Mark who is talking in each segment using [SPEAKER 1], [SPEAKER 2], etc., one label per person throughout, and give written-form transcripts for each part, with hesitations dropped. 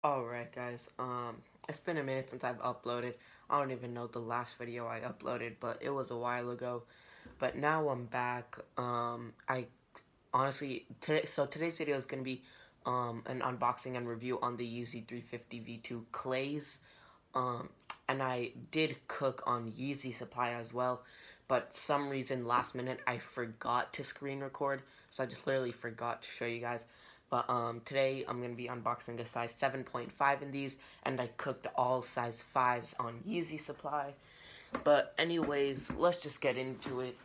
[SPEAKER 1] Alright guys, it's been a minute since I've uploaded. I don't even know the last video I uploaded, but it was a while ago. But now I'm back. I honestly, today's video is going to be an unboxing and review on the Yeezy 350 V2 clays. Um, and I did cook on Yeezy supply as well, but some reason last minute I forgot to screen record, so I just literally forgot to show you guys. But today I'm going to be unboxing a size 7.5 in these, and I cooked all size 5s on Yeezy supply. But anyways, let's just get into it,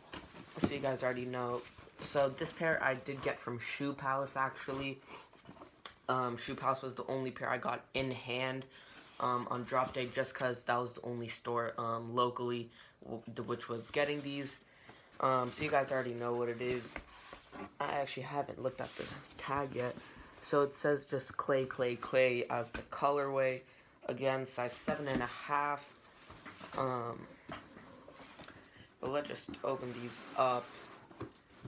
[SPEAKER 1] so you guys already know. So this pair I did get from Shoe Palace actually. Shoe Palace was the only pair I got in hand on drop day, just because that was the only store locally which was getting these. So you guys already know what it is. I actually haven't looked at the tag yet. So it says just clay, clay, clay as the colorway. Again, size 7.5. But let's just open these up.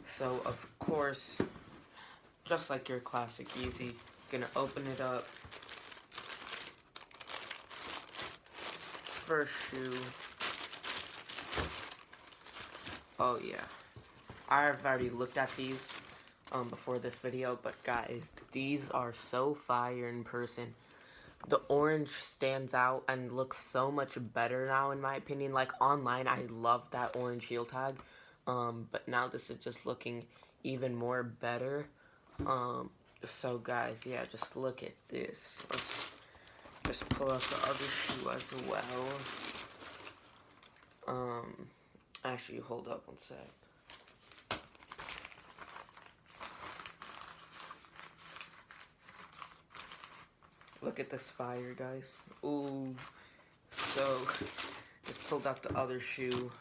[SPEAKER 1] So of course, just like your classic Yeezy, gonna open it up. First shoe. Oh yeah, I've already looked at these before this video, but guys, these are so fire in person. The orange stands out and looks so much better now, in my opinion. Like online, I love that orange heel tag, but now this is just looking even more better. So guys, yeah, just look at this. Let's just pull out the other shoe as well. Actually, hold up one sec. Look at this fire, guys. Ooh. So, just pulled out the other shoe.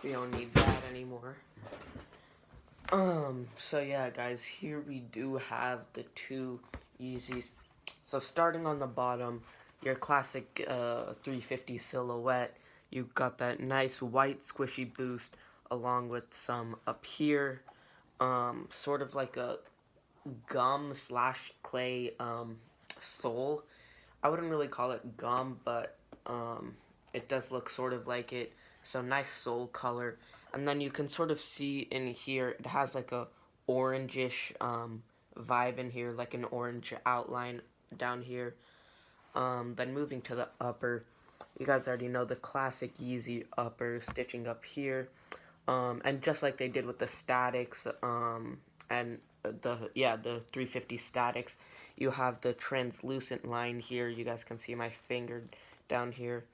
[SPEAKER 1] We don't need that anymore. So yeah, guys, here we do have the two Yeezys. So starting on the bottom, your classic 350 silhouette. You got that nice white squishy boost along with some up here, sort of like a gum slash clay sole. I wouldn't really call it gum, but it does look sort of like it. So nice sole color. And then you can sort of see in here, it has like a orangish vibe in here, like an orange outline down here. Then moving to the upper, you guys already know the classic Yeezy upper stitching up here. And just like they did with the statics, and the 350 statics, you have the translucent line here. You guys can see my finger down here.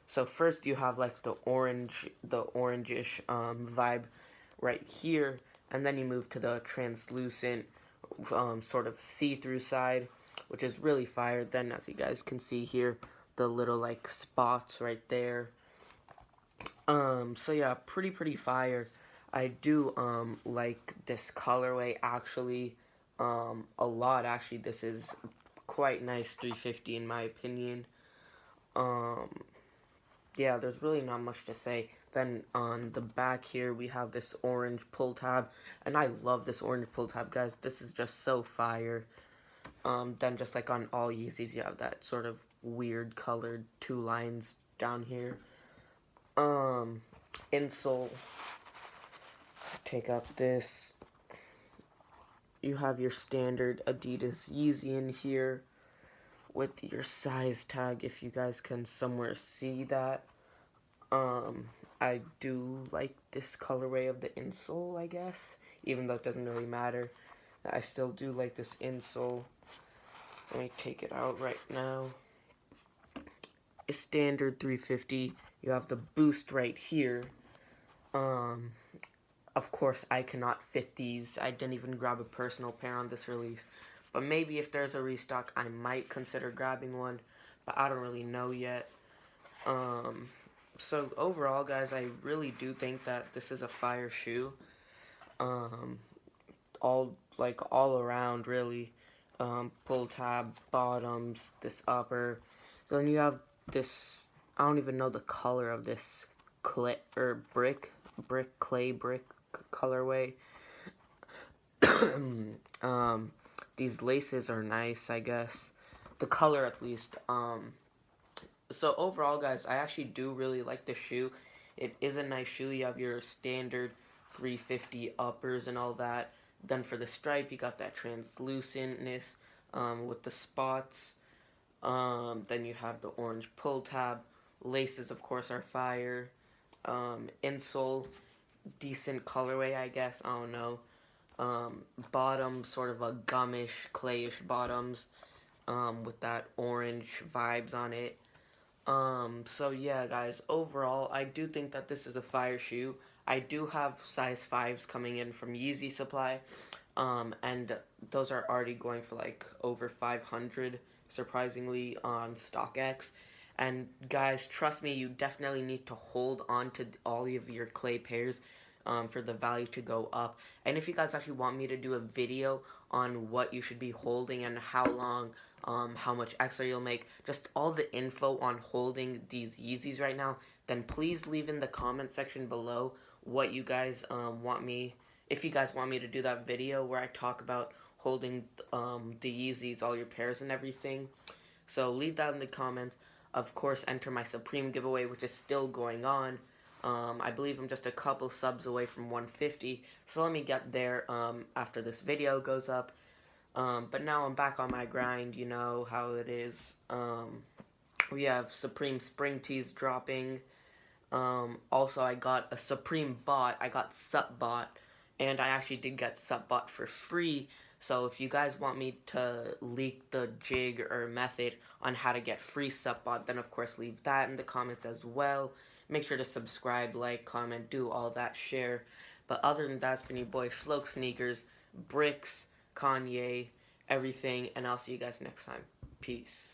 [SPEAKER 1] So first you have like the orangish vibe right here, and then you move to the translucent sort of see-through side, which is really fire. Then as you guys can see here, the little like spots right there. So yeah, pretty fire. I do like this colorway actually a lot. Actually, this is quite nice 350 in my opinion. Yeah, there's really not much to say. Then on the back here, we have this orange pull tab, and I love this orange pull tab, guys. This is just so fire. Then just like on all Yeezys, you have that sort of weird colored two lines down here. Insole. Take out this. You have your standard Adidas Yeezy in here with your size tag, if you guys can somewhere see that. I do like this colorway of the insole, I guess, even though it doesn't really matter. I still do like this insole. Let me take it out right now. A standard 350. You have the boost right here. Of course, I cannot fit these. I didn't even grab a personal pair on this release. But maybe if there's a restock, I might consider grabbing one. But I don't really know yet. So overall, guys, I really do think that this is a fire shoe. All around, really. Pull tab, bottoms, this upper. So then you have this, I don't even know the color of this clay or brick colorway. These laces are nice, I guess. the color at least. So overall, guys, I actually do really like the shoe. It is a nice shoe. You have your standard 350 uppers and all that. Then for the stripe, you got that translucentness with the spots. Then you have the orange pull tab. Laces, of course, are fire. Insole, decent colorway, I guess. I don't know. Bottom, sort of a gummish, clayish bottoms with that orange vibes on it. So yeah, guys, overall, I do think that this is a fire shoe. I do have size 5s coming in from Yeezy Supply, and those are already going for like over 500, surprisingly, on StockX. And guys, trust me, you definitely need to hold on to all of your clay pairs for the value to go up. And if you guys actually want me to do a video on what you should be holding and how long, how much extra you'll make, just all the info on holding these Yeezys right now, then please leave in the comment section below what you guys want me, if you guys want me to do that video where I talk about holding the Yeezys, all your pairs and everything. So leave that in the comments. Of course, enter my Supreme giveaway, which is still going on. I believe I'm just a couple subs away from 150, so let me get there after this video goes up. But now I'm back on my grind, you know how it is. We have Supreme Spring Tees dropping. Also, I got a Supreme bot. I got Sup bot, and I actually did get Sup bot for free. So if you guys want me to leak the jig or method on how to get free Sup bot, then of course leave that in the comments as well. Make sure to subscribe, like, comment, do all that, share. But other than that, it's been your boy Schloke Sneakers, Bricks, Kanye, everything, and I'll see you guys next time. Peace.